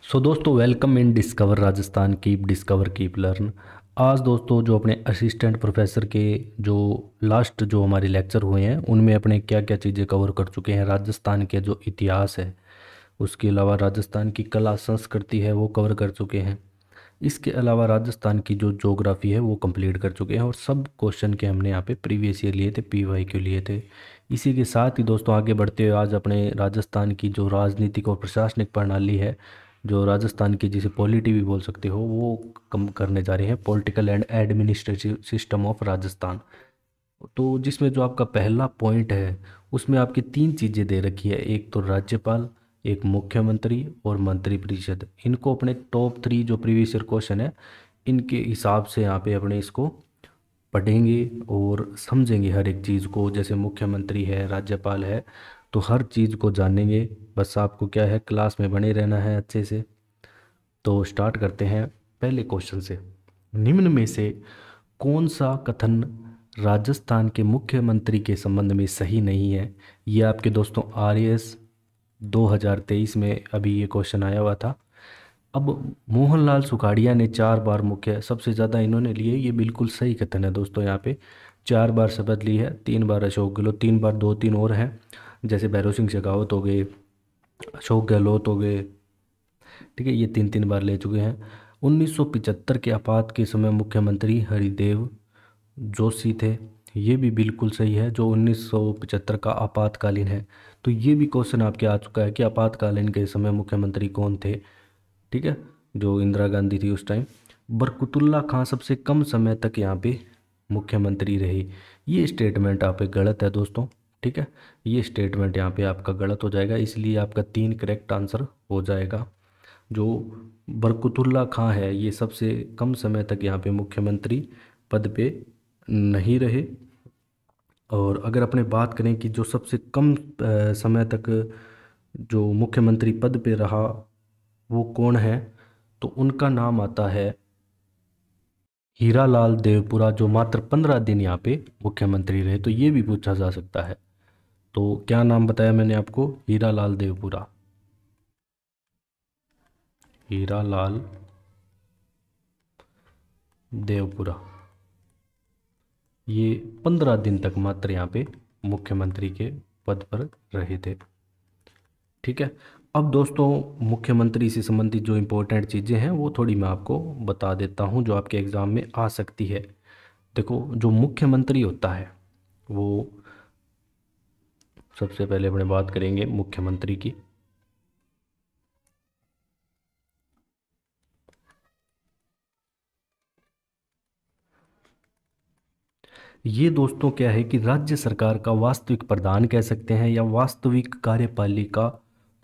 सो दोस्तों, welcome in discover Rajasthan keep discover keep learn. आज दोस्तों जो अपने असिस्टेंट प्रोफेसर के जो लास्ट जो हमारे लेक्चर हुए हैं उनमें अपने क्या क्या चीज़ें कवर कर चुके हैं। राजस्थान के जो इतिहास है, उसके अलावा राजस्थान की कला संस्कृति है वो कवर कर चुके हैं। इसके अलावा राजस्थान की जो ज्योग्राफी है वो कंप्लीट कर चुके हैं और सब क्वेश्चन के हमने यहाँ पे प्रीवियस ईयर लिए थे, पीवाई के लिए थे। इसी के साथ ही दोस्तों आगे बढ़ते हुए आज अपने राजस्थान की जो राजनीतिक और प्रशासनिक प्रणाली है, जो राजस्थान की जिसे पॉलिटी भी बोल सकते हो, वो कम करने जा रहे हैं, political and administrative system of Rajasthan. तो जिसमें जो आपका पहला पॉइंट है उसमें आपकी तीन चीज़ें दे रखी है, एक तो राज्यपाल, एक मुख्यमंत्री और मंत्रिपरिषद। इनको अपने टॉप थ्री जो प्रीवियस ईयर क्वेश्चन है इनके हिसाब से यहाँ पे अपने इसको पढ़ेंगे और समझेंगे हर एक चीज़ को। जैसे मुख्यमंत्री है, राज्यपाल है, तो हर चीज़ को जानेंगे। बस आपको क्या है, क्लास में बने रहना है अच्छे से। तो स्टार्ट करते हैं पहले क्वेश्चन से। निम्न में से कौन सा कथन राजस्थान के मुख्यमंत्री के संबंध में सही नहीं है? ये आपके दोस्तों आरएएस 2023 में अभी ये क्वेश्चन आया हुआ था। अब मोहनलाल सुखाड़िया ने 4 बार मुख्य, सबसे ज़्यादा इन्होंने लिए, ये बिल्कुल सही कथन है दोस्तों। यहाँ पे 4 बार शपथ ली है, 3 बार अशोक गहलोत, 3 बार, दो तीन और हैं जैसे भैरव सिंह शेखावत हो गए, अशोक गहलोत हो गए। ठीक है, ये 3 3 बार ले चुके हैं। 1975 के आपात के समय मुख्यमंत्री हरिदेव जोशी थे, ये भी बिल्कुल सही है, जो 1975 का आपातकालीन है। तो ये भी क्वेश्चन आपके आ चुका है कि आपातकालीन के समय मुख्यमंत्री कौन थे। ठीक है, जो इंदिरा गांधी थी उस टाइम। बरकतुल्ला खां सबसे कम समय तक यहाँ पे मुख्यमंत्री रही। ये स्टेटमेंट आप पे गलत है दोस्तों। ठीक है, ये स्टेटमेंट यहाँ पे आपका गलत हो जाएगा, इसलिए आपका 3 करेक्ट आंसर हो जाएगा। जो बरकतुल्ला खां है ये सबसे कम समय तक यहाँ पे मुख्यमंत्री पद पे नहीं रहे। और अगर अपने बात करें कि जो सबसे कम समय तक जो मुख्यमंत्री पद पे रहा वो कौन है, तो उनका नाम आता है हीरालाल देवपुरा, जो मात्र 15 दिन यहाँ पे मुख्यमंत्री रहे। तो ये भी पूछा जा सकता है। तो क्या नाम बताया मैंने आपको? हीरालाल देवपुरा। हीरालाल देवपुरा ये 15 दिन तक मात्र यहाँ पे मुख्यमंत्री के पद पर रहे थे। ठीक है, अब दोस्तों मुख्यमंत्री से संबंधित जो इम्पोर्टेंट चीज़ें हैं वो थोड़ी मैं आपको बता देता हूँ जो आपके एग्ज़ाम में आ सकती है। देखो, जो मुख्यमंत्री होता है वो, सबसे पहले अपने बात करेंगे मुख्यमंत्री की। ये दोस्तों क्या है कि राज्य सरकार का वास्तविक प्रधान कह सकते हैं या वास्तविक कार्यपालिका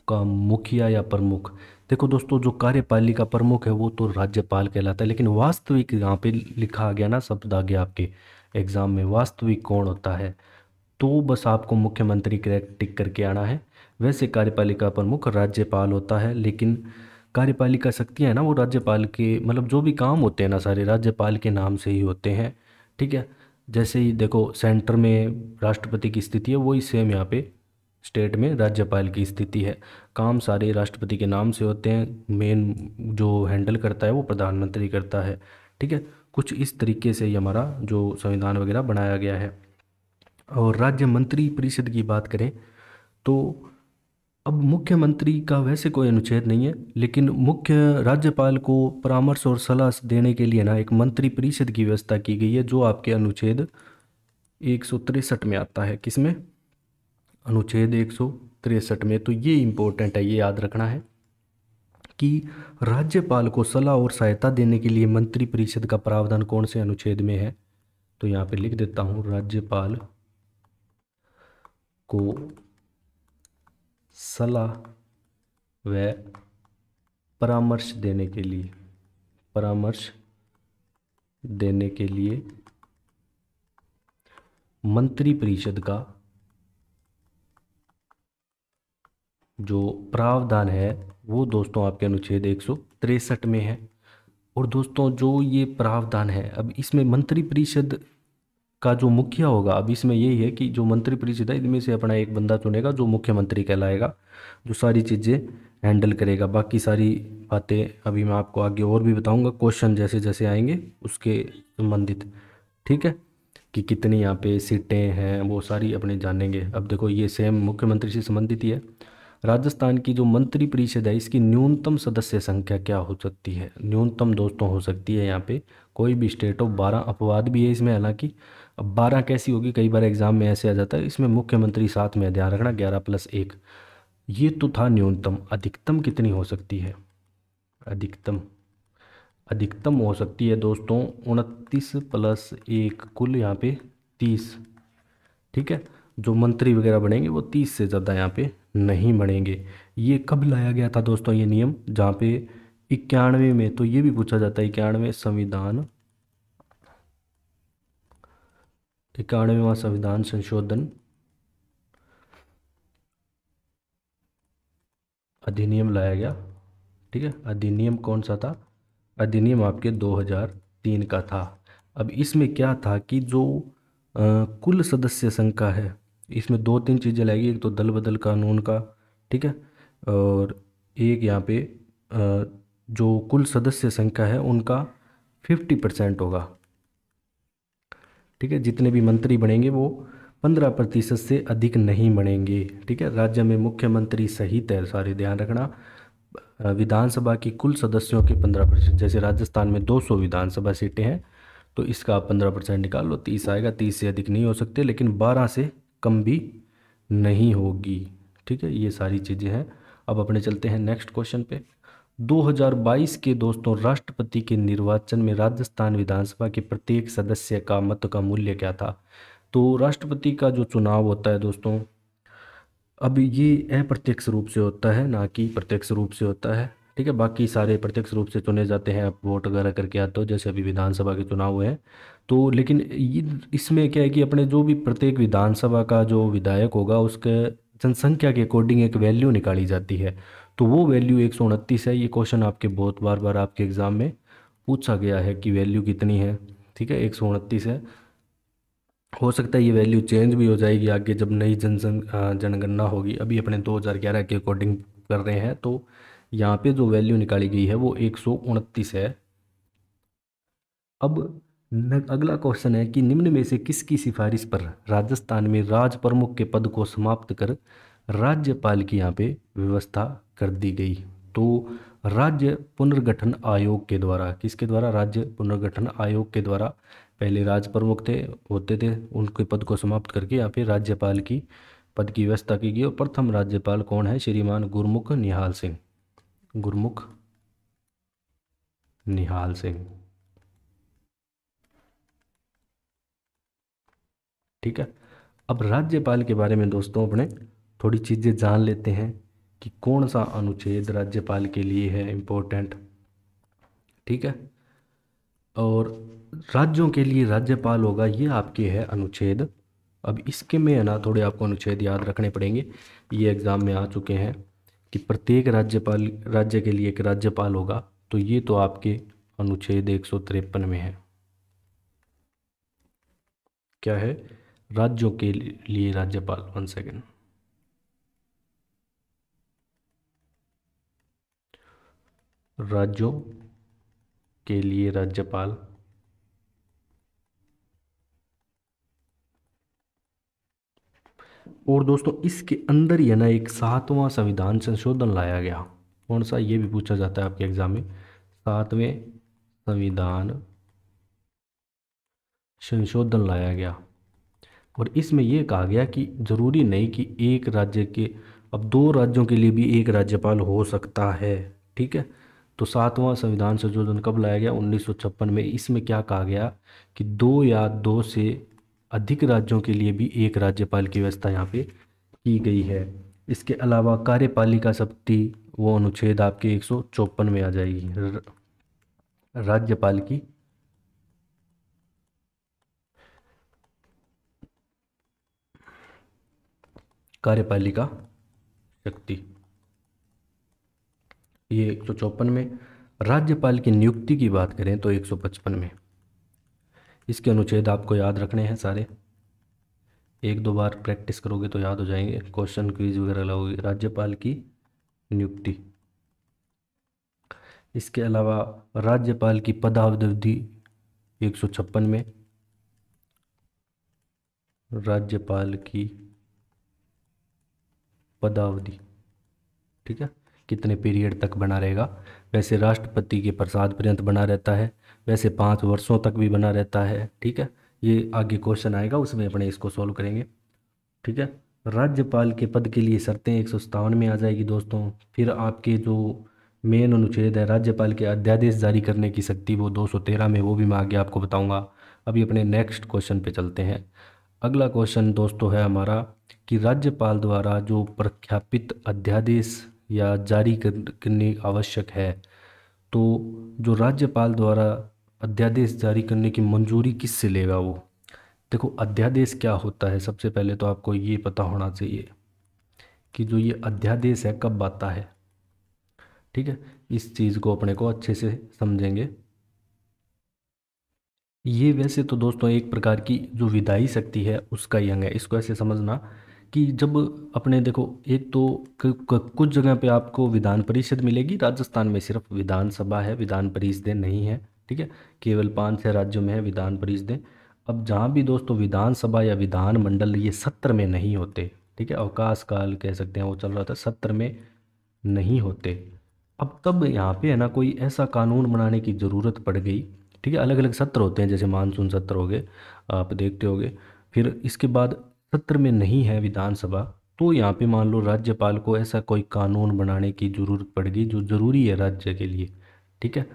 का मुखिया या प्रमुख। देखो दोस्तों, जो कार्यपालिका प्रमुख है वो तो राज्यपाल कहलाता है, लेकिन वास्तविक यहाँ पे लिखा गया ना, शब्द आ गया आपके एग्जाम में, वास्तविक कौन होता है, तो बस आपको मुख्यमंत्री करेक्ट टिक करके आना है। वैसे कार्यपालिका प्रमुख राज्यपाल होता है, लेकिन कार्यपालिका शक्तियाँ है ना वो राज्यपाल के, मतलब जो भी काम होते हैं ना सारे राज्यपाल के नाम से ही होते हैं। ठीक है, जैसे ही देखो सेंटर में राष्ट्रपति की स्थिति है वही सेम यहाँ पे स्टेट में राज्यपाल की स्थिति है। काम सारे राष्ट्रपति के नाम से होते हैं, मेन जो हैंडल करता है वो प्रधानमंत्री करता है। ठीक है, कुछ इस तरीके से ही हमारा जो संविधान वगैरह बनाया गया है। और राज्य मंत्री परिषद की बात करें तो अब मुख्यमंत्री का वैसे कोई अनुच्छेद नहीं है, लेकिन मुख्य राज्यपाल को परामर्श और सलाह देने के लिए ना एक मंत्री परिषद की व्यवस्था की गई है, जो आपके अनुच्छेद 163 में आता है। किसमें? अनुच्छेद 163 में। तो ये इम्पोर्टेंट है, ये याद रखना है कि राज्यपाल को सलाह और सहायता देने के लिए मंत्री परिषद का प्रावधान कौन से अनुच्छेद में है। तो यहाँ पे लिख देता हूँ, राज्यपाल को सलाह व परामर्श देने के लिए, परामर्श देने के लिए मंत्रिपरिषद का जो प्रावधान है वो दोस्तों आपके अनुच्छेद 163 में है। और दोस्तों जो ये प्रावधान है, अब इसमें मंत्रिपरिषद का जो मुखिया होगा, अब इसमें यही है कि जो मंत्रिपरिषद है इनमें से अपना एक बंदा चुनेगा जो मुख्यमंत्री कहलाएगा, जो सारी चीज़ें हैंडल करेगा। बाकी सारी बातें अभी मैं आपको आगे और भी बताऊंगा, क्वेश्चन जैसे जैसे आएंगे उसके संबंधित। ठीक है, कि कितनी यहाँ पे सीटें हैं वो सारी अपने जानेंगे। अब देखो ये सेम मुख्यमंत्री से संबंधित ही है। राजस्थान की जो मंत्री परिषद है इसकी न्यूनतम सदस्य संख्या क्या हो सकती है? न्यूनतम दोस्तों हो सकती है यहाँ पे कोई भी स्टेट हो, 12 अपवाद भी है इसमें हालांकि। अब 12 कैसी होगी, कई बार एग्जाम में ऐसे आ जाता है, इसमें मुख्यमंत्री साथ में है, ध्यान रखना 11+1। ये तो था न्यूनतम, अधिकतम कितनी हो सकती है? अधिकतम अधिकतम हो सकती है दोस्तों 29+1, कुल यहाँ पे 30। ठीक है, जो मंत्री वगैरह बनेंगे वो 30 से ज़्यादा यहाँ पे नहीं बनेंगे। ये कब लाया गया था दोस्तों ये नियम? जहाँ पे 91 में, तो ये भी पूछा जाता है 91 संविधान, 91वां संविधान संशोधन अधिनियम लाया गया। ठीक है, अधिनियम कौन सा था? अधिनियम आपके 2003 का था। अब इसमें क्या था कि जो कुल सदस्य संख्या है, इसमें दो तीन चीज़ें लगेगी, एक तो दल बदल कानून का, ठीक है, और एक यहाँ पे जो कुल सदस्य संख्या है उनका 50% होगा। ठीक है, जितने भी मंत्री बनेंगे वो 15% से अधिक नहीं बनेंगे। ठीक है, राज्य में मुख्यमंत्री सहित है, सारे ध्यान रखना। विधानसभा की कुल सदस्यों के 15%, जैसे राजस्थान में 200 विधानसभा सीटें हैं तो इसका आप 15% निकाल लो, 30 आएगा। 30 से अधिक नहीं हो सकते, लेकिन 12 से कम भी नहीं होगी। ठीक है, ये सारी चीज़ें हैं। अब अपने चलते हैं नेक्स्ट क्वेश्चन पे। 2022 के दोस्तों राष्ट्रपति के निर्वाचन में राजस्थान विधानसभा के प्रत्येक सदस्य का मत का मूल्य क्या था? तो राष्ट्रपति का जो चुनाव होता है दोस्तों, अब ये अप्रत्यक्ष रूप से होता है, ना कि प्रत्यक्ष रूप से होता है। ठीक है, बाकी सारे प्रत्यक्ष रूप से चुने जाते हैं, आप वोट वगैरह करके आते हो, जैसे अभी विधानसभा के चुनाव हुए हैं। तो लेकिन इसमें क्या है कि अपने जो भी प्रत्येक विधानसभा का जो विधायक होगा उसके जनसंख्या के अकॉर्डिंग एक वैल्यू निकाली जाती है। तो वो वैल्यू 129 है। ये क्वेश्चन आपके बहुत बार बार आपके एग्ज़ाम में पूछा गया है कि वैल्यू कितनी है। ठीक है, 129 है। हो सकता है ये वैल्यू चेंज भी हो जाएगी आगे जब नई जनगणना होगी। अभी अपने 2011 के अकॉर्डिंग कर रहे हैं, तो यहाँ पे जो वैल्यू निकाली गई है वो 129 है। अब अगला क्वेश्चन है कि निम्न में से किसकी सिफारिश पर राजस्थान में राज प्रमुख के पद को समाप्त कर राज्यपाल की यहाँ पे व्यवस्था कर दी गई? तो राज्य पुनर्गठन आयोग के द्वारा, किसके द्वारा? राज्य पुनर्गठन आयोग के द्वारा। पहले राज प्रमुख थे, होते थे, उनके पद को समाप्त करके यहाँ पे राज्यपाल की पद की व्यवस्था की गई। और प्रथम राज्यपाल कौन है? श्रीमान गुरमुख निहाल सिंह। गुरमुख निहाल सिंह। ठीक है, अब राज्यपाल के बारे में दोस्तों अपने थोड़ी चीज़ें जान लेते हैं कि कौन सा अनुच्छेद राज्यपाल के लिए है इम्पोर्टेंट। ठीक है, और राज्यों के लिए राज्यपाल होगा, ये आपके है अनुच्छेद। अब इसके में है ना थोड़े आपको अनुच्छेद याद रखने पड़ेंगे, ये एग्ज़ाम में आ चुके हैं कि प्रत्येक राज्यपाल, राज्य के लिए एक राज्यपाल होगा। तो ये तो आपके अनुच्छेद 153 में है। क्या है? राज्यों के लिए राज्यपाल। 1 सेकेंड। राज्यों के लिए राज्यपाल, और दोस्तों इसके अंदर ही है ना एक 7वां संविधान संशोधन लाया गया। कौन सा? ये भी पूछा जाता है आपके एग्जाम में। 7वें संविधान संशोधन लाया गया, और इसमें यह कहा गया कि जरूरी नहीं कि एक राज्य के, अब दो राज्यों के लिए भी एक राज्यपाल हो सकता है। ठीक है, तो 7वां संविधान संशोधन कब लाया गया? 1956 में। इसमें क्या कहा गया कि दो या दो से अधिक राज्यों के लिए भी एक राज्यपाल की व्यवस्था यहाँ पे की गई है। इसके अलावा कार्यपालिका शक्ति, वो अनुच्छेद आपके 154 में आ जाएगी। राज्यपाल की कार्यपालिका शक्ति, ये 154 में। राज्यपाल की नियुक्ति की बात करें तो 155 में। इसके अनुच्छेद आपको याद रखने हैं सारे, एक दो बार प्रैक्टिस करोगे तो याद हो जाएंगे, क्वेश्चन क्विज वगैरह लगोगे। राज्यपाल की नियुक्ति, इसके अलावा राज्यपाल की पदावधि 156 में, राज्यपाल की पदावधि, ठीक है, कितने पीरियड तक बना रहेगा। वैसे राष्ट्रपति के प्रसाद पर्यंत बना रहता है, वैसे 5 वर्षों तक भी बना रहता है, ठीक है। ये आगे क्वेश्चन आएगा उसमें अपने इसको सॉल्व करेंगे, ठीक है। राज्यपाल के पद के लिए शर्तें 157 में आ जाएगी दोस्तों। फिर आपके जो मेन अनुच्छेद है, राज्यपाल के अध्यादेश जारी करने की शक्ति, वो 213 में, वो भी मैं आगे आपको बताऊंगा। अभी अपने नेक्स्ट क्वेश्चन पे चलते हैं। अगला क्वेश्चन दोस्तों है हमारा कि राज्यपाल द्वारा जो प्रख्यापित अध्यादेश या जारी करने आवश्यक है, तो जो राज्यपाल द्वारा अध्यादेश जारी करने की मंजूरी किससे लेगा वो। देखो अध्यादेश क्या होता है, सबसे पहले तो आपको ये पता होना चाहिए कि जो ये अध्यादेश है कब आता है, ठीक है। इस चीज़ को अपने को अच्छे से समझेंगे। ये वैसे तो दोस्तों एक प्रकार की जो विधायी शक्ति है उसका ही अंग है। इसको ऐसे समझना कि जब अपने देखो, एक तो कुछ जगह पे आपको विधान परिषद मिलेगी, राजस्थान में सिर्फ विधानसभा है, विधान परिषदें नहीं है, ठीक है। केवल 5-6 राज्यों में है विधान परिषदें। अब जहाँ भी दोस्तों विधानसभा या विधान मंडल ये सत्र में नहीं होते, ठीक है, अवकाश काल कह सकते हैं वो चल रहा था, सत्र में नहीं होते। अब तब यहाँ पे है ना कोई ऐसा कानून बनाने की ज़रूरत पड़ गई, ठीक है। अलग अलग सत्र होते हैं, जैसे मानसून सत्र हो गए, आप देखते होगे। फिर इसके बाद सत्र में नहीं है विधानसभा, तो यहाँ पे मान लो राज्यपाल को ऐसा कोई कानून बनाने की ज़रूरत पड़ गई जो ज़रूरी है राज्य के लिए, ठीक है।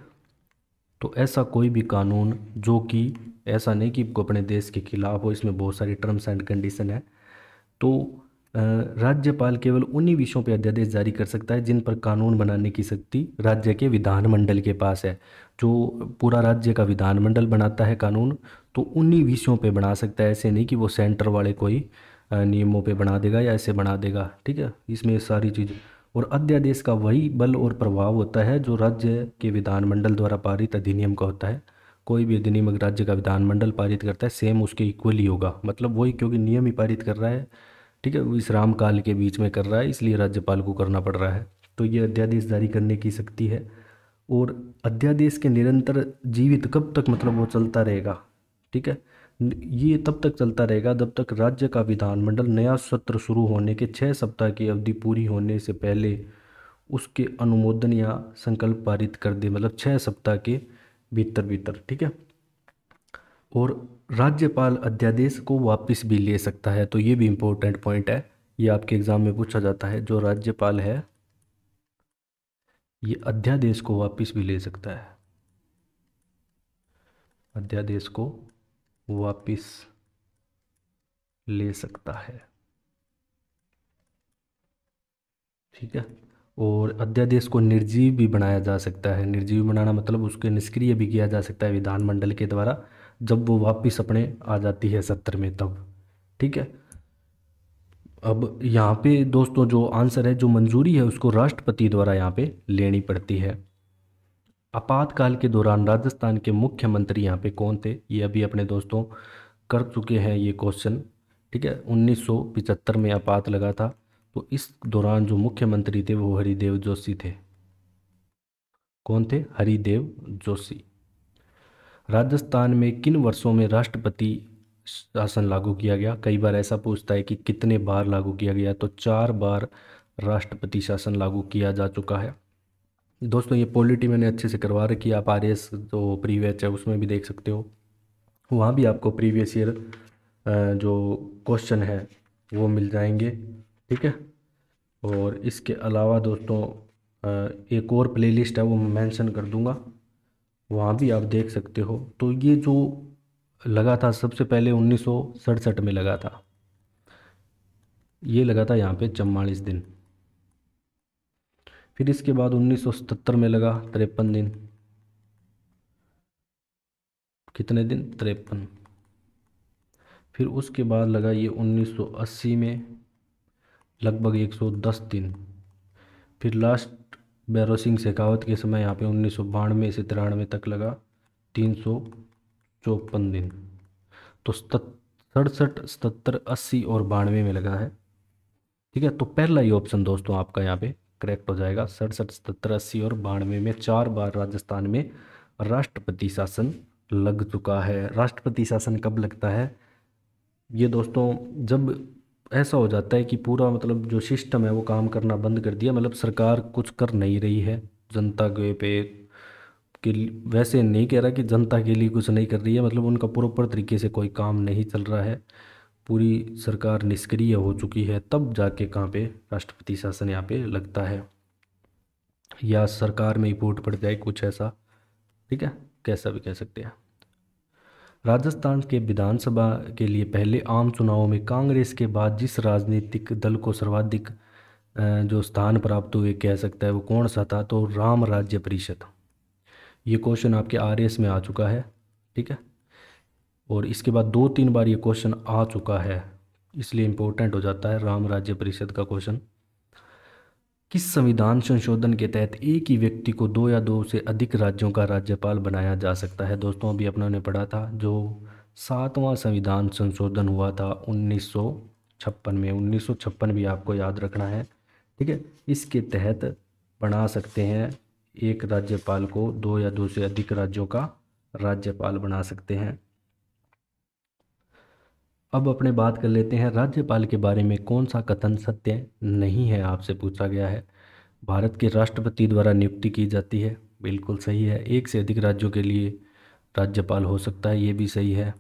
तो ऐसा कोई भी कानून जो कि ऐसा नहीं कि अपने देश के खिलाफ हो, इसमें बहुत सारी टर्म्स एंड कंडीशन है। तो राज्यपाल केवल उन्हीं विषयों पर अध्यादेश जारी कर सकता है जिन पर कानून बनाने की शक्ति राज्य के विधानमंडल के पास है। जो पूरा राज्य का विधानमंडल बनाता है कानून, तो उन्हीं विषयों पे बना सकता है, ऐसे नहीं कि वो सेंटर वाले कोई नियमों पे बना देगा या ऐसे बना देगा, ठीक है। इसमें सारी चीज़, और अध्यादेश का वही बल और प्रभाव होता है जो राज्य के विधानमंडल द्वारा पारित अधिनियम का होता है। कोई भी अधिनियम अगर राज्य का विधानमंडल पारित करता है, सेम उसके इक्वल ही होगा, मतलब वही, क्योंकि नियम ही पारित कर रहा है, ठीक है, विश्राम काल के बीच में कर रहा है, इसलिए राज्यपाल को करना पड़ रहा है। तो ये अध्यादेश जारी करने की शक्ति है। और अध्यादेश के निरंतर जीवित कब तक, मतलब वो चलता रहेगा, ठीक है। ये तब तक चलता रहेगा जब तक राज्य का विधानमंडल नया सत्र शुरू होने के 6 सप्ताह की अवधि पूरी होने से पहले उसके अनुमोदन या संकल्प पारित कर दे, मतलब 6 सप्ताह के भीतर भीतर, ठीक है। और राज्यपाल अध्यादेश को वापस भी ले सकता है, तो ये भी इम्पोर्टेंट पॉइंट है, ये आपके एग्जाम में पूछा जाता है। जो राज्यपाल है ये अध्यादेश को वापस भी ले सकता है, अध्यादेश को वापस ले सकता है, ठीक है। और अध्यादेश को निर्जीव भी बनाया जा सकता है। निर्जीव बनाना मतलब उसके निष्क्रिय भी किया जा सकता है विधानमंडल के द्वारा, जब वो वापस अपने आ जाती है सत्र में तब, ठीक है। अब यहाँ पे दोस्तों जो आंसर है, जो मंजूरी है उसको राष्ट्रपति द्वारा यहाँ पे लेनी पड़ती है। आपातकाल के दौरान राजस्थान के मुख्यमंत्री यहाँ पे कौन थे, ये अभी अपने दोस्तों कर चुके हैं ये क्वेश्चन, ठीक है। 1975 में आपात लगा था, तो इस दौरान जो मुख्यमंत्री थे वो हरिदेव जोशी थे। कौन थे? हरिदेव जोशी। राजस्थान में किन वर्षों में राष्ट्रपति शासन लागू किया गया? कई बार ऐसा पूछता है कि कितने बार लागू किया गया, तो 4 बार राष्ट्रपति शासन लागू किया जा चुका है। दोस्तों ये पॉलिटी मैंने अच्छे से करवा रखी है, आप आरएस जो प्रीवियस है उसमें भी देख सकते हो, वहाँ भी आपको प्रीवियस ईयर जो क्वेश्चन है वो मिल जाएंगे, ठीक है। और इसके अलावा दोस्तों एक और प्लेलिस्ट है वो मैं मेंशन कर दूंगा, वहाँ भी आप देख सकते हो। तो ये जो लगा था सबसे पहले 1967 में लगा था, ये लगा था यहाँ पे 44 दिन। फिर इसके बाद 1977 में लगा 53 दिन। कितने दिन? 53। फिर उसके बाद लगा ये 1980 में लगभग 110 दिन। फिर लास्ट भैरव सिंह शेखावत के समय यहाँ पे 1992 से 93 तक लगा 300 54 दिन। तो 67, 77, 80 और 92 में लगा है। ठीक है, तो पहला ही ऑप्शन दोस्तों आपका यहाँ पे करेक्ट हो जाएगा। 67, 77, 80 और 92 में 4 बार राजस्थान में राष्ट्रपति शासन लग चुका है। राष्ट्रपति शासन कब लगता है? ये दोस्तों जब ऐसा हो जाता है कि पूरा मतलब जो सिस्टम है वो काम करना बंद कर दिया, मतलब सरकार कुछ कर नहीं रही है जनता के पे वैसे नहीं कह रहा कि जनता के लिए कुछ नहीं कर रही है, मतलब उनका प्रॉपर तरीके से कोई काम नहीं चल रहा है, पूरी सरकार निष्क्रिय हो चुकी है, तब जाके कहाँ पे राष्ट्रपति शासन यहाँ पे लगता है, या सरकार में ही फूट पड़ जाए कुछ ऐसा। ठीक है, कैसा भी कह सकते हैं। राजस्थान के विधानसभा के लिए पहले आम चुनावों में कांग्रेस के बाद जिस राजनीतिक दल को सर्वाधिक जो स्थान प्राप्त हुए कह सकता है वो कौन सा था? तो राम राज्य परिषद। ये क्वेश्चन आपके आरएस में आ चुका है। ठीक है, और इसके बाद 2-3 बार ये क्वेश्चन आ चुका है, इसलिए इम्पोर्टेंट हो जाता है राम राज्य परिषद का क्वेश्चन। किस संविधान संशोधन के तहत एक ही व्यक्ति को 2 या 2 से अधिक राज्यों का राज्यपाल बनाया जा सकता है? दोस्तों अभी अपनों ने पढ़ा था जो 7वां संविधान संशोधन हुआ था 1956 में। 1956 भी आपको याद रखना है। ठीक है, इसके तहत बना सकते हैं एक राज्यपाल को, 2 या 2 से अधिक राज्यों का राज्यपाल बना सकते हैं। अब अपने बात कर लेते हैं राज्यपाल के बारे में कौन सा कथन सत्य नहीं है, आपसे पूछा गया है। भारत के राष्ट्रपति द्वारा नियुक्ति की जाती है, बिल्कुल सही है। एक से अधिक राज्यों के लिए राज्यपाल हो सकता है, ये भी सही है।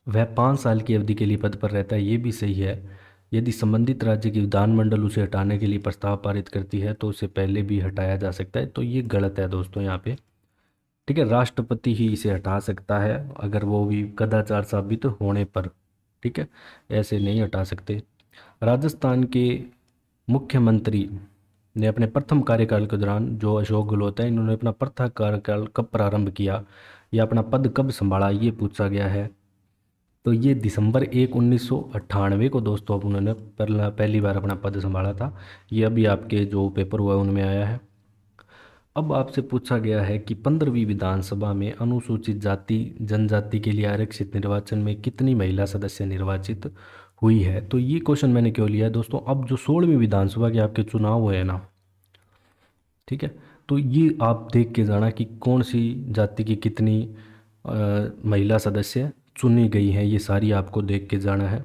वह 5 साल की अवधि के लिए पद पर रहता है, ये भी सही है। यदि संबंधित राज्य की विधानमंडल उसे हटाने के लिए प्रस्ताव पारित करती है तो उसे पहले भी हटाया जा सकता है, तो ये गलत है दोस्तों यहाँ पे। ठीक है, राष्ट्रपति ही इसे हटा सकता है अगर वो भी कदाचार साबित होने पर। ठीक है, ऐसे नहीं हटा सकते। राजस्थान के मुख्यमंत्री ने अपने प्रथम कार्यकाल के दौरान, जो अशोक गहलोत है, इन्होंने अपना प्रथम कार्यकाल कब प्रारंभ किया या अपना पद कब संभाला, ये पूछा गया है। तो ये दिसंबर 1, 1998 को दोस्तों अब उन्होंने पहली बार अपना पद संभाला था। ये अभी आपके जो पेपर हुआ है उनमें आया है। अब आपसे पूछा गया है कि 15वीं विधानसभा में अनुसूचित जाति जनजाति के लिए आरक्षित निर्वाचन में कितनी महिला सदस्य निर्वाचित हुई है? तो ये क्वेश्चन मैंने क्यों लिया है दोस्तों, अब जो 16वीं विधानसभा के आपके चुनाव हुए हैं ना, ठीक है, तो ये आप देख के जाना कि कौन सी जाति की कितनी महिला सदस्य चुनी गई हैं, ये सारी आपको देख के जाना है।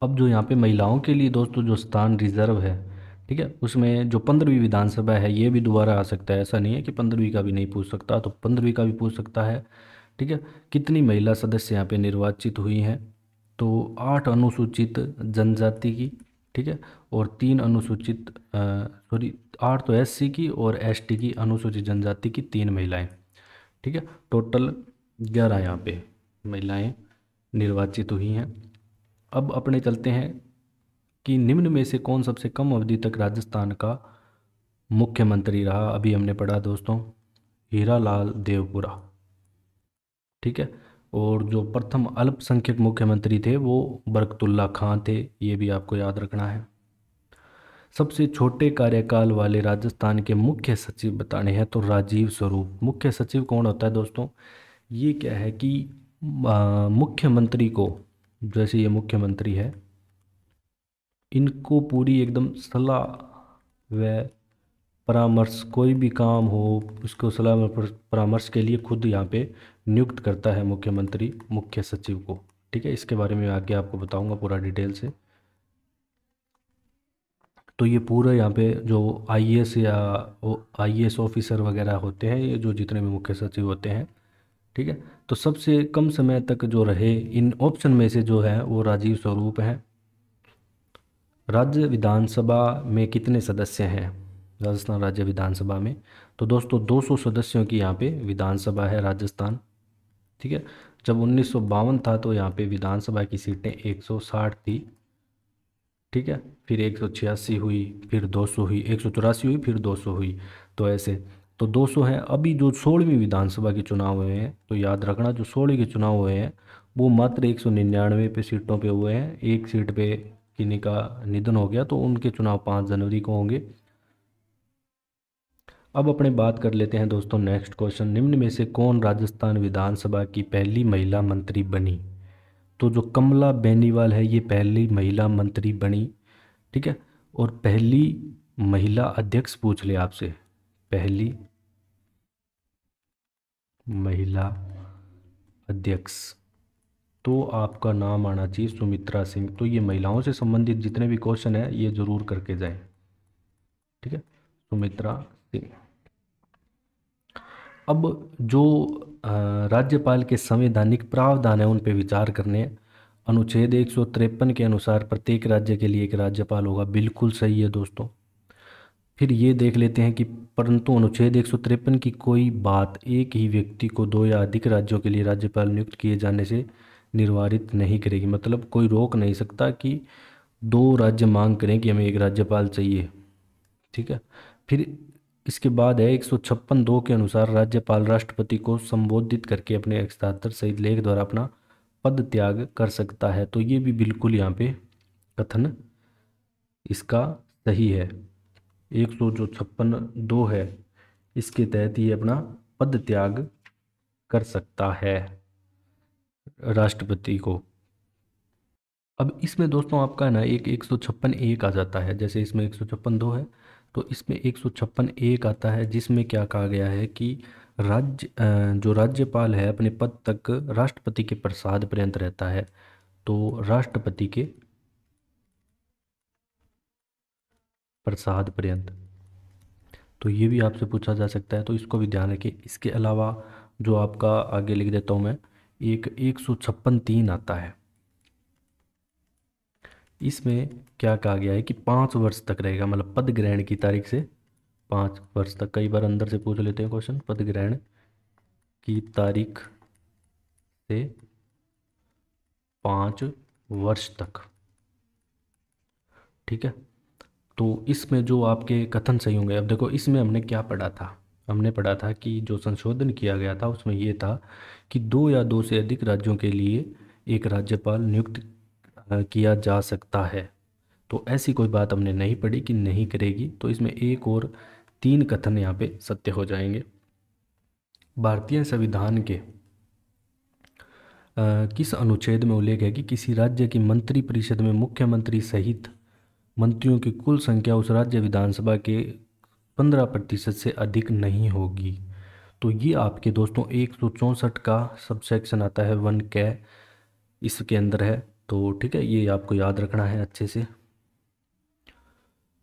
अब जो यहाँ पे महिलाओं के लिए दोस्तों जो स्थान रिजर्व है, ठीक है, उसमें जो 15वीं विधानसभा है ये भी दोबारा आ सकता है, ऐसा नहीं है कि 15वीं का भी नहीं पूछ सकता, तो 15वीं का भी पूछ सकता है। ठीक है, कितनी महिला सदस्य यहाँ पे निर्वाचित हुई हैं? तो 8 अनुसूचित जनजाति की, ठीक है, और 3 अनुसूचित 8 तो एससी की और एसटी की, अनुसूचित जनजाति की 3 महिलाएं। ठीक है, टोटल 11 यहाँ पे महिलाएं निर्वाचित हुई हैं। अब अपने चलते हैं कि निम्न में से कौन सबसे कम अवधि तक राजस्थान का मुख्यमंत्री रहा? अभी हमने पढ़ा दोस्तों हीरालाल देवपुरा। ठीक है, और जो प्रथम अल्पसंख्यक मुख्यमंत्री थे वो बरकतुल्ला खां थे, ये भी आपको याद रखना है। सबसे छोटे कार्यकाल वाले राजस्थान के मुख्य सचिव बताने हैं तो राजीव स्वरूप। मुख्य सचिव कौन होता है दोस्तों? ये क्या है कि मुख्यमंत्री को, जैसे ये मुख्यमंत्री है, इनको पूरी एकदम सलाह व परामर्श, कोई भी काम हो उसको सलाह व परामर्श के लिए खुद यहाँ पे नियुक्त करता है मुख्यमंत्री मुख्य सचिव को। ठीक है, इसके बारे में आगे आपको बताऊंगा पूरा डिटेल से। तो ये पूरा यहाँ पे जो आईएएस या आईएएस ऑफिसर वगैरह होते हैं, ये जो जितने भी मुख्य सचिव होते हैं, ठीक है, तो सबसे कम समय तक जो रहे इन ऑप्शन में से जो है वो राजीव स्वरूप हैं। राज्य विधानसभा में कितने सदस्य हैं राजस्थान राज्य विधानसभा में? तो दोस्तों 200 सदस्यों की यहाँ पे विधानसभा है राजस्थान। ठीक है, जब 1952 था तो यहाँ पे विधानसभा की सीटें 160 थी। ठीक है, फिर 186 हुई, फिर 200 हुई, 184 हुई, फिर 200 हुई, तो ऐसे तो 200 हैं। अभी जो 16वीं विधानसभा के चुनाव हुए हैं, तो याद रखना जो 16वीं के चुनाव हुए हैं वो मात्र 199 पे सीटों पे हुए हैं। एक सीट पे किन्हीं का निधन हो गया तो उनके चुनाव 5 जनवरी को होंगे। अब अपने बात कर लेते हैं दोस्तों नेक्स्ट क्वेश्चन, निम्न में से कौन राजस्थान विधानसभा की पहली महिला मंत्री बनी? तो जो कमला बेनीवाल है ये पहली महिला मंत्री बनी, ठीक है। और पहली महिला अध्यक्ष पूछ ले आपसे, पहली महिला अध्यक्ष, तो आपका नाम आना चाहिए सुमित्रा सिंह। तो ये महिलाओं से संबंधित जितने भी क्वेश्चन है ये जरूर करके जाएं, ठीक है, सुमित्रा सिंह। अब जो राज्यपाल के संवैधानिक प्रावधान है उन पे विचार करने हैं। अनुच्छेद 153 के अनुसार प्रत्येक राज्य के लिए एक राज्यपाल होगा, बिल्कुल सही है दोस्तों। फिर ये देख लेते हैं कि परंतु अनुच्छेद 153 की कोई बात एक ही व्यक्ति को दो या अधिक राज्यों के लिए राज्यपाल नियुक्त किए जाने से निर्वारित नहीं करेगी। मतलब कोई रोक नहीं सकता कि दो राज्य मांग करें कि हमें एक राज्यपाल चाहिए, ठीक है। फिर इसके बाद है 156(2) के अनुसार राज्यपाल राष्ट्रपति को संबोधित करके अपने हस्ताक्षर सहित लेख द्वारा अपना पद त्याग कर सकता है। तो ये भी बिल्कुल यहाँ पे कथन इसका सही है। 156(2) है इसके तहत ये अपना पद त्याग कर सकता है राष्ट्रपति को। अब इसमें दोस्तों आपका है ना एक 156(1) आ जाता है, जैसे इसमें 156(2) है तो इसमें 156(1) आता है, जिसमें क्या कहा गया है कि जो राज्यपाल है अपने पद तक राष्ट्रपति के प्रसाद पर्यंत रहता है। तो राष्ट्रपति के प्रसाद पर्यंत, तो ये भी आपसे पूछा जा सकता है, तो इसको भी ध्यान रखिए। इसके अलावा जो आपका आगे लिख देता हूँ मैं, एक 156(3) आता है। इसमें क्या कहा गया है कि 5 वर्ष तक रहेगा, मतलब पद ग्रहण की तारीख से 5 वर्ष तक। कई बार अंदर से पूछ लेते हैं क्वेश्चन, पद ग्रहण की तारीख से 5 वर्ष तक, ठीक है। तो इसमें जो आपके कथन सही होंगे, अब देखो इसमें हमने क्या पढ़ा था, हमने पढ़ा था कि जो संशोधन किया गया था उसमें ये था कि दो या दो से अधिक राज्यों के लिए एक राज्यपाल नियुक्त किया जा सकता है। तो ऐसी कोई बात हमने नहीं पढ़ी कि नहीं करेगी, तो इसमें एक और 3 कथन यहाँ पे सत्य हो जाएंगे। भारतीय संविधान के किस अनुच्छेद में उल्लेख है कि किसी राज्य की मंत्री परिषद में मुख्यमंत्री सहित मंत्रियों की कुल संख्या उस राज्य विधानसभा के 15% से अधिक नहीं होगी? तो ये आपके दोस्तों 164 का सबसेक्शन आता है 1 कै, इसके अंदर है। तो ठीक है, ये आपको याद रखना है अच्छे से।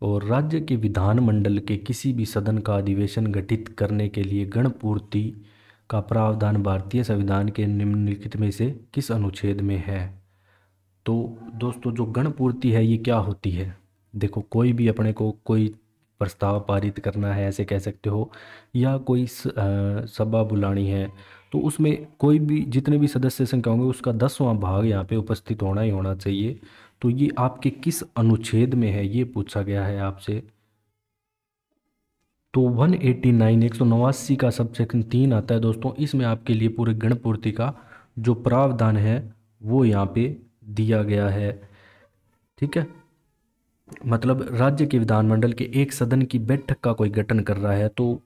और राज्य के विधानमंडल के किसी भी सदन का अधिवेशन गठित करने के लिए गणपूर्ति का प्रावधान भारतीय संविधान के निम्नलिखित में से किस अनुच्छेद में है? तो दोस्तों जो गणपूर्ति है ये क्या होती है? देखो कोई भी अपने को कोई प्रस्ताव पारित करना है ऐसे कह सकते हो, या कोई सभा बुलानी है, तो उसमें कोई भी जितने भी सदस्य संख्या होंगे उसका 10वां भाग यहाँ पे उपस्थित होना ही होना चाहिए। तो ये आपके किस अनुच्छेद में है ये पूछा गया है आपसे। तो 189 189 का सबसेक्शन 3 आता है दोस्तों। इसमें आपके लिए पूरे गणपूर्ति का जो प्रावधान है वो यहाँ पे दिया गया है, ठीक है। मतलब राज्य के विधानमंडल के एक सदन की बैठक का कोई गठन कर रहा है तो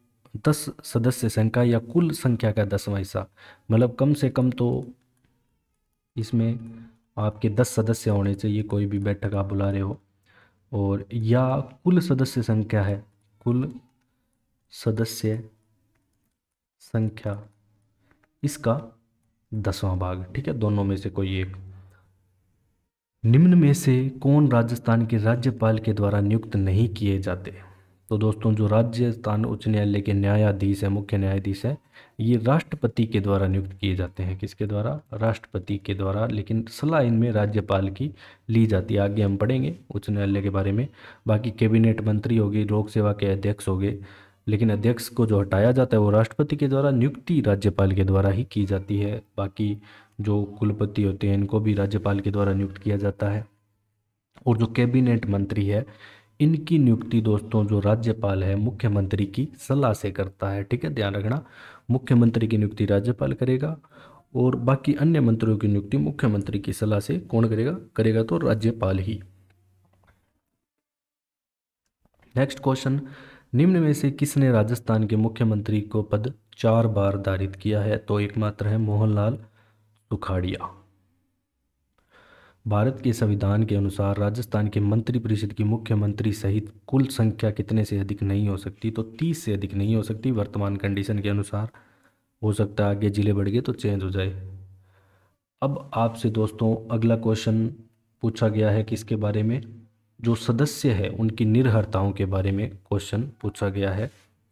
10 सदस्य संख्या या कुल संख्या का 10वां हिस्सा, मतलब कम से कम तो इसमें आपके 10 सदस्य होने चाहिए कोई भी बैठक आप बुला रहे हो, और या कुल सदस्य संख्या है, कुल सदस्य संख्या इसका 10वां भाग, ठीक है, दोनों में से कोई एक। निम्न में से कौन राजस्थान के राज्यपाल के द्वारा नियुक्त नहीं किए जाते? तो दोस्तों जो राजस्थान उच्च न्यायालय के न्यायाधीश है, मुख्य न्यायाधीश है, ये राष्ट्रपति के द्वारा नियुक्त किए जाते हैं। किसके द्वारा? राष्ट्रपति के द्वारा, लेकिन सलाह इनमें राज्यपाल की ली जाती है। आगे हम पढ़ेंगे उच्च न्यायालय के बारे में। बाकी कैबिनेट मंत्री होगी, लोक सेवा के अध्यक्ष हो गए, लेकिन अध्यक्ष को जो हटाया जाता है वो राष्ट्रपति के द्वारा, नियुक्ति राज्यपाल के द्वारा ही की जाती है। बाकी जो कुलपति होते हैं इनको भी राज्यपाल के द्वारा नियुक्त किया जाता है। और जो कैबिनेट मंत्री है इनकी नियुक्ति दोस्तों जो राज्यपाल है मुख्यमंत्री की सलाह से करता है, ठीक है, ध्यान रखना। मुख्यमंत्री की नियुक्ति राज्यपाल करेगा और बाकी अन्य मंत्रियों की नियुक्ति मुख्यमंत्री की सलाह से कौन करेगा तो राज्यपाल ही। नेक्स्ट क्वेश्चन, निम्न में से किसने राजस्थान के मुख्यमंत्री को पद 4 बार धारित किया है? तो एकमात्र है मोहनलाल सुखाड़िया। भारत के संविधान के अनुसार राजस्थान के मंत्रिपरिषद की मुख्यमंत्री सहित कुल संख्या कितने से अधिक नहीं हो सकती? तो 30 से अधिक नहीं हो सकती वर्तमान कंडीशन के अनुसार। हो सकता है आगे जिले बढ़ गए तो चेंज हो जाए। अब आपसे दोस्तों अगला क्वेश्चन पूछा गया है किसके बारे में? जो सदस्य है उनकी निर्हरताओं के बारे में क्वेश्चन पूछा गया है।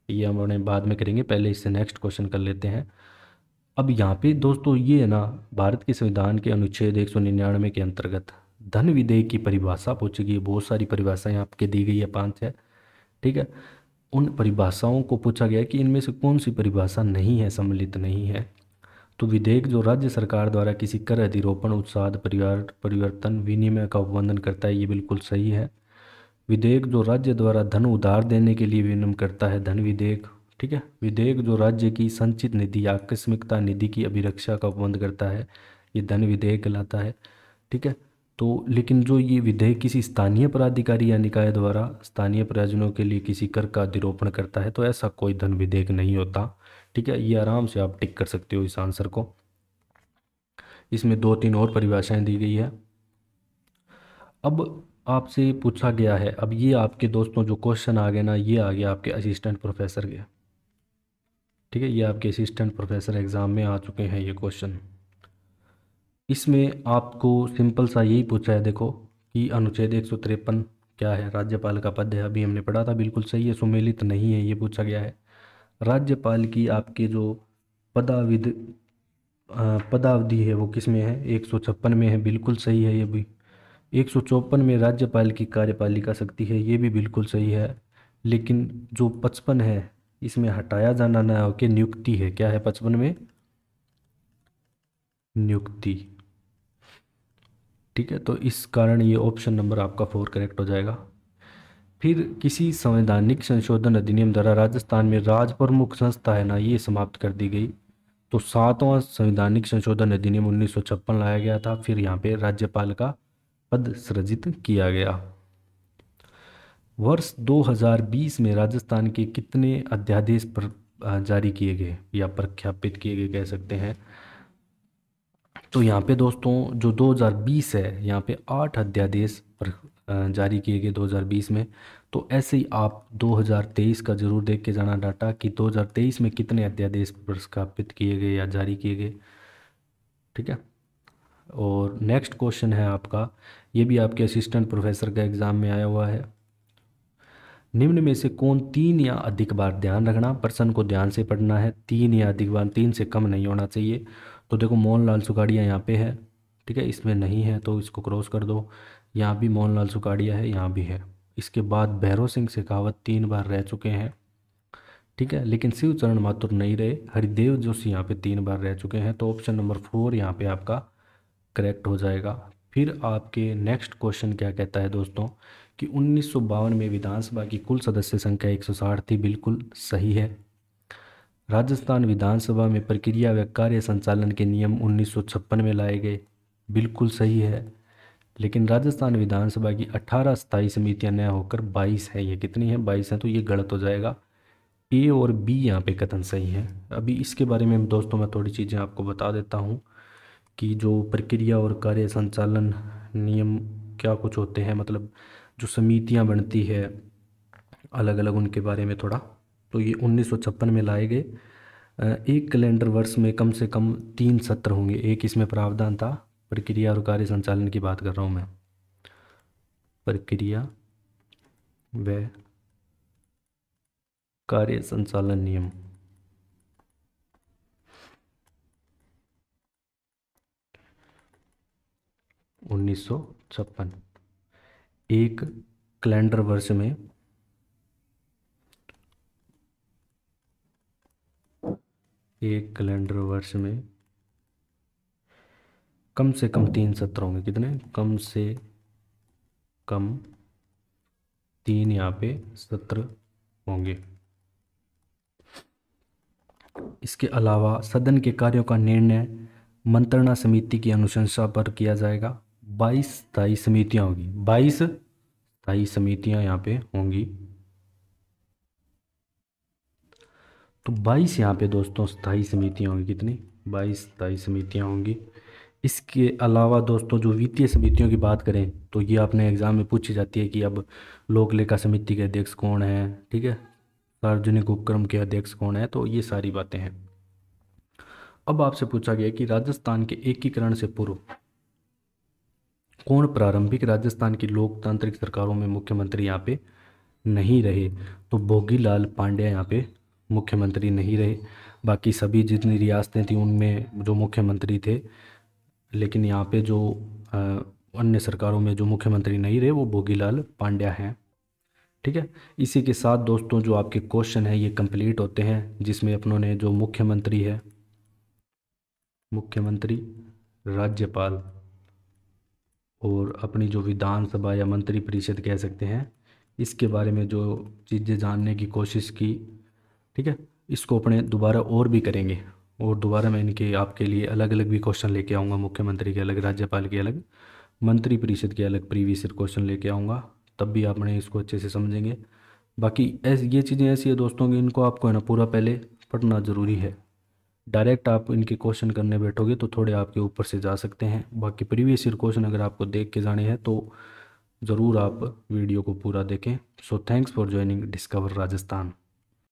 ये हम उन्हें बाद में करेंगे, पहले इससे नेक्स्ट क्वेश्चन कर लेते हैं। अब यहाँ पे दोस्तों ये है ना, भारत के संविधान के अनुच्छेद 199 के अंतर्गत धन विधेयक की परिभाषा पूछी गई है। बहुत सारी परिभाषाएं आपके दी गई है, 5 है, ठीक है। उन परिभाषाओं को पूछा गया है कि इनमें से कौन सी परिभाषा नहीं है, सम्मिलित नहीं है। तो विधेयक जो राज्य सरकार द्वारा किसी कर अधिरोपण उत्साद परिवार परिवर्तन विनिमय का उल्लंघन करता है, ये बिल्कुल सही है। विधेयक जो राज्य द्वारा धन उधार देने के लिए विनियम करता है, धन विधेयक, ठीक है। विधेयक जो राज्य की संचित निधि या आकस्मिकता निधि की अभिरक्षा का उपबंध करता है, ये धन विधेयक कहलाता है, ठीक है। तो लेकिन जो ये विधेयक किसी स्थानीय प्राधिकारी या निकाय द्वारा स्थानीय प्रयोजनों के लिए किसी कर का अधिरोपण करता है, तो ऐसा कोई धन विधेयक नहीं होता, ठीक है। ये आराम से आप टिक कर सकते हो इस आंसर को। इसमें 2-3 और परिभाषाएं दी गई है। अब आपसे पूछा गया है, अब ये आपके दोस्तों जो क्वेश्चन आ गए ना, ये आ गया आपके असिस्टेंट प्रोफेसर के, ठीक है। ये आपके असिस्टेंट प्रोफेसर एग्ज़ाम में आ चुके हैं ये क्वेश्चन। इसमें आपको सिंपल सा यही पूछा है, देखो कि अनुच्छेद 153 क्या है? राज्यपाल का पद है, अभी हमने पढ़ा था, बिल्कुल सही है। सुमेलित नहीं है, ये पूछा गया है। राज्यपाल की आपके जो पदाविध पदावधि है वो किस में है? 156 में है, बिल्कुल सही है ये भी। 154 में राज्यपाल की कार्यपालिका शक्ति है, ये भी बिल्कुल सही है। लेकिन जो 55 है इसमें हटाया जाना ना होके नियुक्ति है। क्या है 55 में? नियुक्ति, ठीक है। तो इस कारण ये ऑप्शन नंबर आपका 4 करेक्ट हो जाएगा। फिर किसी संवैधानिक संशोधन अधिनियम द्वारा राजस्थान में राज प्रमुख संस्था है ना, ये समाप्त कर दी गई। तो 7वां संवैधानिक संशोधन अधिनियम 1956 लाया गया था। फिर यहाँ पे राज्यपाल का पद सृजित किया गया। वर्ष 2020 में राजस्थान के कितने अध्यादेश जारी किए गए या प्रख्यापित किए गए कह सकते हैं? तो यहाँ पे दोस्तों जो 2020 है, यहाँ पे 8 अध्यादेश जारी किए गए 2020 में। तो ऐसे ही आप 2023 का जरूर देख के जाना डाटा कि 2023 में कितने अध्यादेश प्रख्यापित किए गए या जारी किए गए, ठीक है। और नेक्स्ट क्वेश्चन है आपका, ये भी आपके असिस्टेंट प्रोफेसर का एग्ज़ाम में आया हुआ है। निम्न में से कौन 3 या अधिक बार, ध्यान रखना प्रश्न को ध्यान से पढ़ना है, 3 या अधिक बार, 3 से कम नहीं होना चाहिए। तो देखो मोहनलाल सुखाड़िया यहाँ पे है, ठीक है, इसमें नहीं है तो इसको क्रॉस कर दो। यहाँ भी मोहनलाल सुखाड़िया है, यहाँ भी है। इसके बाद भैरव सिंह शेखावत 3 बार रह चुके हैं, ठीक है, लेकिन शिवचरण माथुर नहीं रहे। हरिदेव जोशी यहाँ पे 3 बार रह चुके हैं। तो ऑप्शन नंबर 4 यहाँ पे आपका करेक्ट हो जाएगा। फिर आपके नेक्स्ट क्वेश्चन क्या कहता है दोस्तों कि 1952 में विधानसभा की कुल सदस्य संख्या 160 थी, बिल्कुल सही है। राजस्थान विधानसभा में प्रक्रिया व कार्य संचालन के नियम 1956 में लाए गए, बिल्कुल सही है। लेकिन राजस्थान विधानसभा की 18 स्थायी समितियां न होकर 22 है। ये कितनी है? 22 है, तो ये गलत हो जाएगा। ए और बी यहाँ पे कथन सही है। अभी इसके बारे में दोस्तों मैं थोड़ी चीज़ें आपको बता देता हूँ कि जो प्रक्रिया और कार्य संचालन नियम क्या कुछ होते हैं, मतलब जो समितियां बनती है अलग अलग, उनके बारे में थोड़ा। तो ये 1956 में लाए गए। एक कैलेंडर वर्ष में कम से कम 3 सत्र होंगे, एक इसमें प्रावधान था। प्रक्रिया और कार्य संचालन की बात कर रहा हूँ मैं, प्रक्रिया व कार्य संचालन नियम। उन्नीस सौ छप्पन, एक कैलेंडर वर्ष में एक कैलेंडर वर्ष में कम से कम 3 सत्र होंगे। कितने? कम से कम 3 यहाँ पे सत्र होंगे। इसके अलावा सदन के कार्यों का निर्णय मंत्रणा समिति की अनुशंसा पर किया जाएगा। 22 स्थायी समितियाँ होगी, 22 स्थायी समितियाँ यहाँ पे होंगी। तो 22 यहाँ पे दोस्तों स्थायी समितियाँ होंगी। कितनी? 22 स्थायी समितियाँ होंगी। इसके अलावा दोस्तों जो वित्तीय समितियों की बात करें तो ये अपने एग्जाम में पूछी जाती है कि अब लोक लेखा समिति के अध्यक्ष कौन है, ठीक है, सार्वजनिक उपक्रम के अध्यक्ष कौन है, तो ये सारी बातें हैं। अब आपसे पूछा गया कि राजस्थान के एकीकरण से पूर्व कौन प्रारंभिक राजस्थान की लोकतांत्रिक सरकारों में मुख्यमंत्री यहाँ पे नहीं रहे? तो भोगीलाल पांड्या यहाँ पे मुख्यमंत्री नहीं रहे। बाकी सभी जितनी रियासतें थी उनमें जो मुख्यमंत्री थे, लेकिन यहाँ पे जो अ, अन्य सरकारों में जो मुख्यमंत्री नहीं रहे वो भोगीलाल पांड्या हैं। ठीक है। इसी के साथ दोस्तों जो आपके क्वेश्चन है ये कंप्लीट होते हैं, जिसमें अपनों ने जो मुख्यमंत्री है, मुख्यमंत्री, राज्यपाल और अपनी जो विधानसभा या मंत्री परिषद कह सकते हैं, इसके बारे में जो चीज़ें जानने की कोशिश की, ठीक है, इसको अपने दोबारा और भी करेंगे। और दोबारा मैं इनके आपके लिए अलग अलग भी क्वेश्चन लेके आऊँगा, मुख्यमंत्री के अलग, राज्यपाल के अलग, मंत्री परिषद के अलग प्रीवियस ईयर क्वेश्चन लेके आऊँगा, तब भी आपने इसको अच्छे से समझेंगे। बाकी ऐसी ये चीज़ें ऐसी है दोस्तों कि इनको आपको है ना पूरा पहले पढ़ना ज़रूरी है। डायरेक्ट आप इनके क्वेश्चन करने बैठोगे तो थोड़े आपके ऊपर से जा सकते हैं। बाकी प्रीवियस ईयर क्वेश्चन अगर आपको देख के जाने हैं तो ज़रूर आप वीडियो को पूरा देखें। So thanks for joining discover Rajasthan.